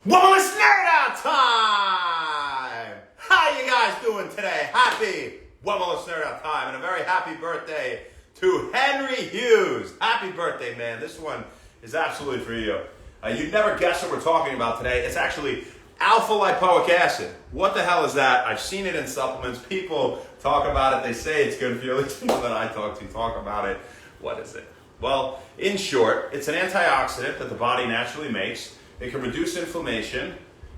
Well, it's nerd out time! How you guys doing today? Happy Well, nerd out time, and a very happy birthday to Henry Hughes. Happy birthday, man. This one is absolutely for you. You'd never guess what we're talking about today. It's actually alpha-lipoic acid. What the hell is that? I've seen it in supplements. People talk about it. They say it's good for you. At least people that I talk to talk about it. What is it? Well, in short, it's an antioxidant that the body naturally makes. It can reduce inflammation.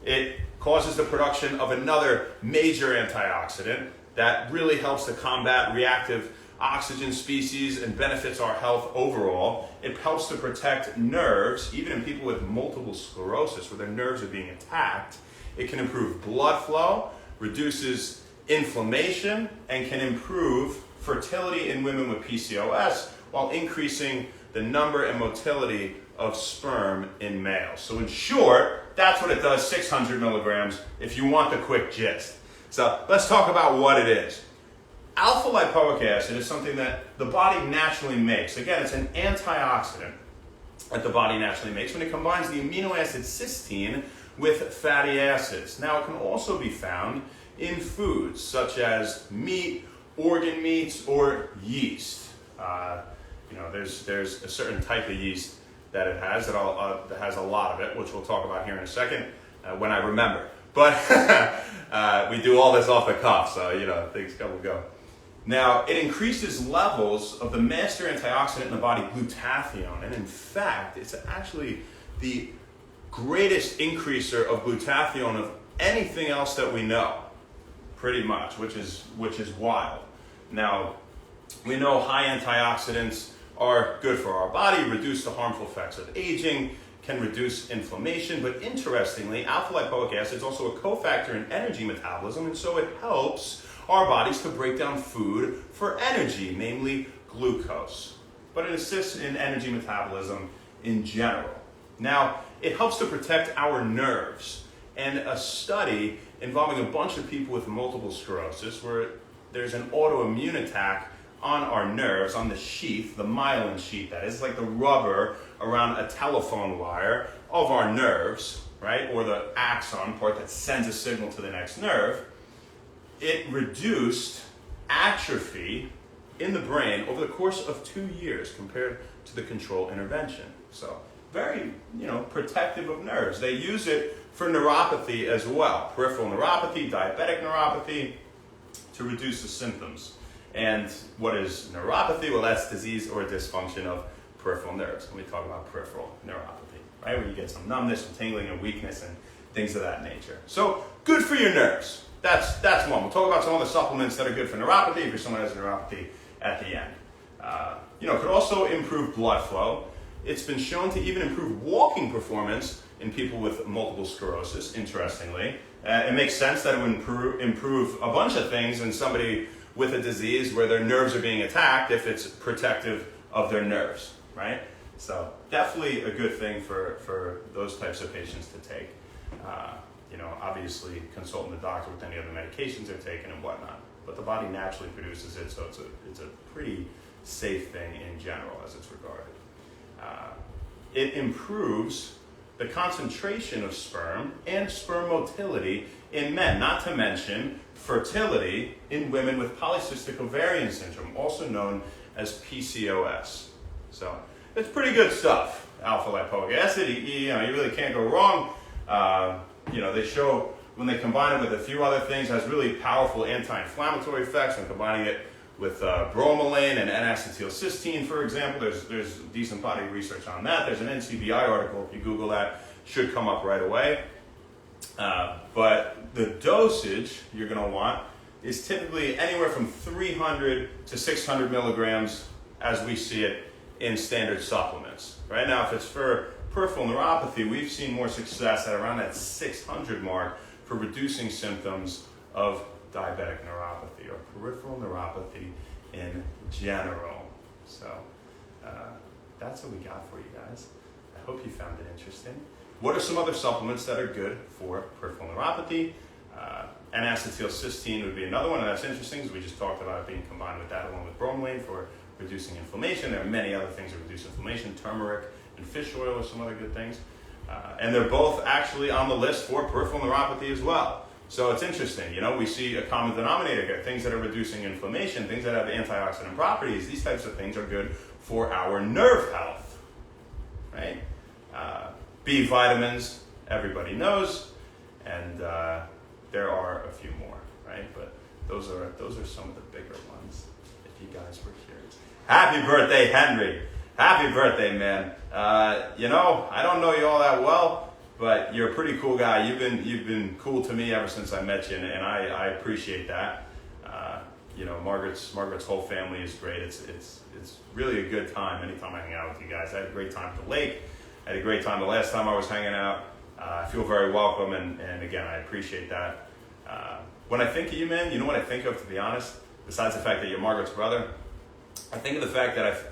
It causes the production of another major antioxidant that really helps to combat reactive oxygen species and benefits our health overall. It helps to protect nerves, even in people with multiple sclerosis where their nerves are being attacked. It can improve blood flow, reduces inflammation, and can improve fertility in women with PCOS while increasing the number and motility of sperm in males. So in short, that's what it does, 600 milligrams, if you want the quick gist. So let's talk about what it is. Alpha-lipoic acid is something that the body naturally makes. Again, it's an antioxidant that the body naturally makes when it combines the amino acid cysteine with fatty acids. Now, it can also be found in foods such as meat, organ meats, or yeast. There's a certain type of yeast that it has that has a lot of it, which we'll talk about here in a second when I remember. But we do all this off the cuff, so things come and go. Now, it increases levels of the master antioxidant in the body, glutathione, and in fact, it's actually the greatest increaser of glutathione of anything else that we know, pretty much, which is wild. Now, we know high antioxidants are good for our body, reduce the harmful effects of aging, can reduce inflammation, but interestingly, alpha-lipoic acid is also a cofactor in energy metabolism, and so it helps our bodies to break down food for energy, namely glucose. But it assists in energy metabolism in general. Now, it helps to protect our nerves, and a study involving a bunch of people with multiple sclerosis, where there's an autoimmune attack on our nerves, on the sheath, the myelin sheath, that is like the rubber around a telephone wire of our nerves, right? Or the axon part that sends a signal to the next nerve. It reduced atrophy in the brain over the course of 2 years compared to the control intervention. So very, protective of nerves. They use it for neuropathy as well. Peripheral neuropathy, diabetic neuropathy, to reduce the symptoms. And what is neuropathy? Well, that's disease or dysfunction of peripheral nerves. And we talk about peripheral neuropathy, right? Where you get some numbness, some tingling, and weakness, and things of that nature. So, good for your nerves. That's one. We'll talk about some other supplements that are good for neuropathy if you're someone who has neuropathy at the end. It could also improve blood flow. It's been shown to even improve walking performance in people with multiple sclerosis, interestingly. It makes sense that it would improve a bunch of things in somebody with a disease where their nerves are being attacked if it's protective of their nerves, right? So definitely a good thing for those types of patients to take. Obviously consulting the doctor with any other medications they're taking and whatnot. But the body naturally produces it, so it's a pretty safe thing in general as it's regarded. It improves the concentration of sperm and sperm motility in men, not to mention fertility in women with polycystic ovarian syndrome, also known as PCOS. So it's pretty good stuff, alpha-lipoic acid. You really can't go wrong. They show when they combine it with a few other things, it has really powerful anti-inflammatory effects. When combining it with bromelain and N-acetylcysteine, for example, there's decent body research on that. There's an NCBI article, if you Google that, should come up right away. But the dosage you're going to want is typically anywhere from 300 to 600 milligrams as we see it in standard supplements. Right now, if it's for peripheral neuropathy, we've seen more success at around that 600 mark for reducing symptoms of diabetic neuropathy or peripheral neuropathy in general. So that's what we got for you guys. I hope you found it interesting. What are some other supplements that are good for peripheral neuropathy? N-acetylcysteine would be another one, and that's interesting because we just talked about it being combined with that along with bromelain for reducing inflammation. There are many other things that reduce inflammation. Turmeric and fish oil are some other good things. And they're both actually on the list for peripheral neuropathy as well. So it's interesting, you know, we see a common denominator here, things that are reducing inflammation, things that have antioxidant properties. These types of things are good for our nerve health, right? B vitamins, everybody knows, and there are a few more, right? But those are some of the bigger ones, if you guys were curious. Happy birthday, Henry. Happy birthday, man. You know, I don't know you all that well, but you're a pretty cool guy. You've been cool to me ever since I met you, and I appreciate that. You know, Margaret's whole family is great. It's really a good time anytime I hang out with you guys. I had a great time at the lake. I had a great time the last time I was hanging out. I feel very welcome, and again, I appreciate that. When I think of you, man, you know what I think of, to be honest? Besides the fact that you're Margaret's brother, I think of the fact that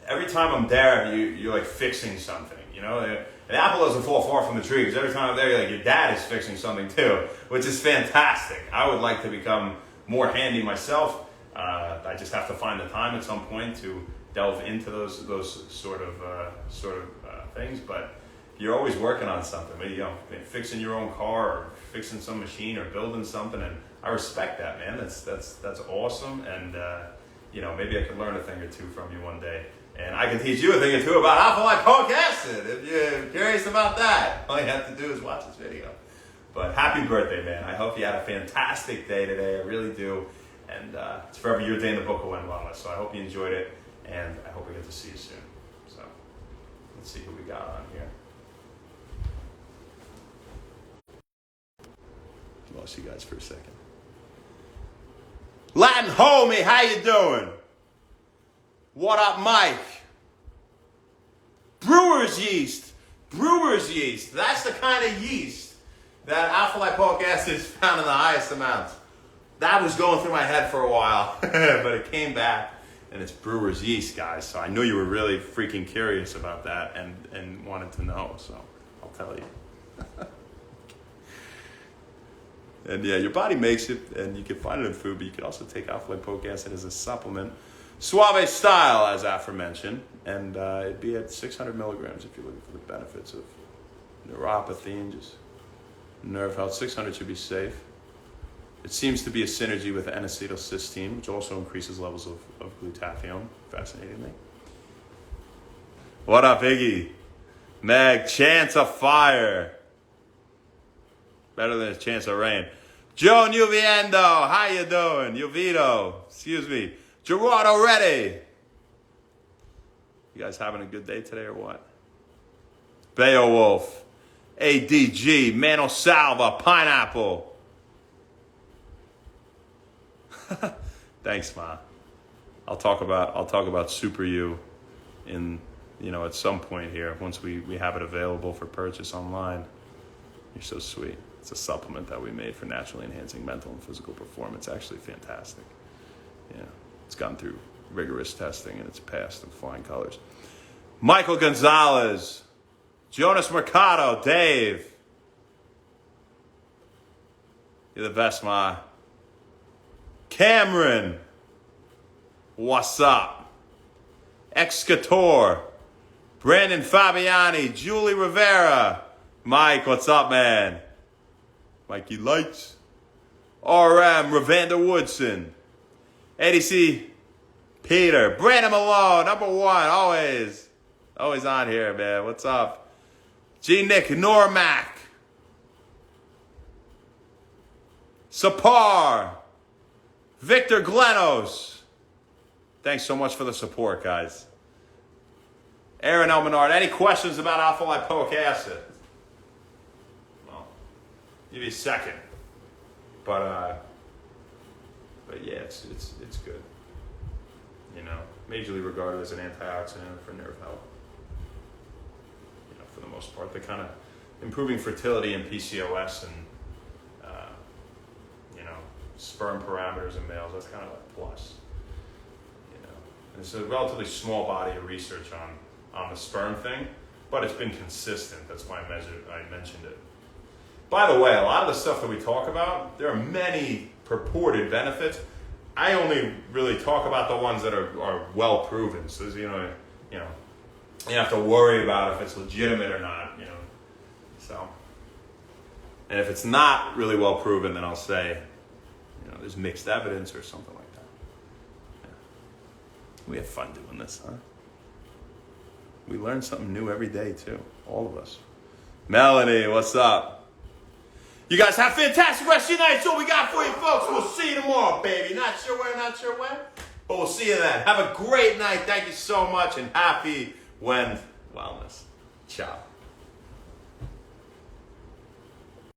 every time I'm there, you're like fixing something, you know? An apple doesn't fall far from the tree, because every time I'm there, you're like, your dad is fixing something too, which is fantastic. I would like to become more handy myself. I just have to find the time at some point to delve into those sort of things, but you're always working on something, maybe, you know, fixing your own car or fixing some machine or building something, and I respect that, man. That's awesome, and you know, maybe I could learn a thing or two from you one day, and I can teach you a thing or two about alpha-lipoic acid if you're curious about that. All you have to do is watch this video. But happy birthday, man. I hope you had a fantastic day today. I really do, and it's forever your day in the book of Wen Wellness. So I hope you enjoyed it, and I hope we get to see you soon. So let's see who we got on here. Lost you guys for a second. Latin homie, how you doing? What up, Mike? Brewer's yeast. Brewer's yeast. That's the kind of yeast that alpha-lipoic acid is found in the highest amounts. That was going through my head for a while, but it came back, and it's brewer's yeast, guys. So I knew you were really freaking curious about that and wanted to know, so I'll tell you. And yeah, your body makes it, and you can find it in food, but you can also take alpha-lipoic acid as a supplement. Suave style, as aforementioned, and it'd be at 600 milligrams if you're looking for the benefits of neuropathy and just nerve health. 600 should be safe. It seems to be a synergy with N-acetylcysteine, which also increases levels of glutathione, fascinatingly. What up, Iggy? Meg, chance of fire. Better than a chance of rain. Joe Nuviendo, how you doing? Uvito, excuse me. Gerardo Ready. You guys having a good day today or what? Beowulf, ADG, Mano Salva, Pineapple. Thanks, Ma. I'll talk about Super U in, you know, at some point here once we have it available for purchase online. You're so sweet. It's a supplement that we made for naturally enhancing mental and physical performance. Actually fantastic. Yeah, it's gone through rigorous testing and it's passed in flying colors. Michael Gonzalez, Jonas Mercado, Dave. You're the best, Ma. Cameron, what's up? Excator, Brandon Fabiani, Julie Rivera. Mike, what's up, man? Mikey Lights. RM, Ravander Woodson. Eddie C. Peter. Brandon Malone, number one, always on here, man. What's up? G. Nick Normack. Sapar. Victor Glenos. Thanks so much for the support, guys. Aaron Elmenard, any questions about alpha-lipoic acid? Give you a second, but yeah, it's good. You know, majorly regarded as an antioxidant for nerve health. You know, for the most part, they're kind of improving fertility in PCOS and you know, sperm parameters in males. That's kind of a plus. You know, and it's a relatively small body of research on the sperm thing, but it's been consistent. That's why I mentioned it. By the way, a lot of the stuff that we talk about, there are many purported benefits. I only really talk about the ones that are well proven. So, you know, you have to worry about if it's legitimate or not, you know. So, and if it's not really well proven, then I'll say, you know, there's mixed evidence or something like that. Yeah. We have fun doing this, huh? We learn something new every day too, all of us. Melanie, what's up? You guys have a fantastic rest of your night. That's all we got for you, folks. We'll see you tomorrow, baby. Not sure where, not sure when, but we'll see you then. Have a great night. Thank you so much, and happy wellness. Ciao.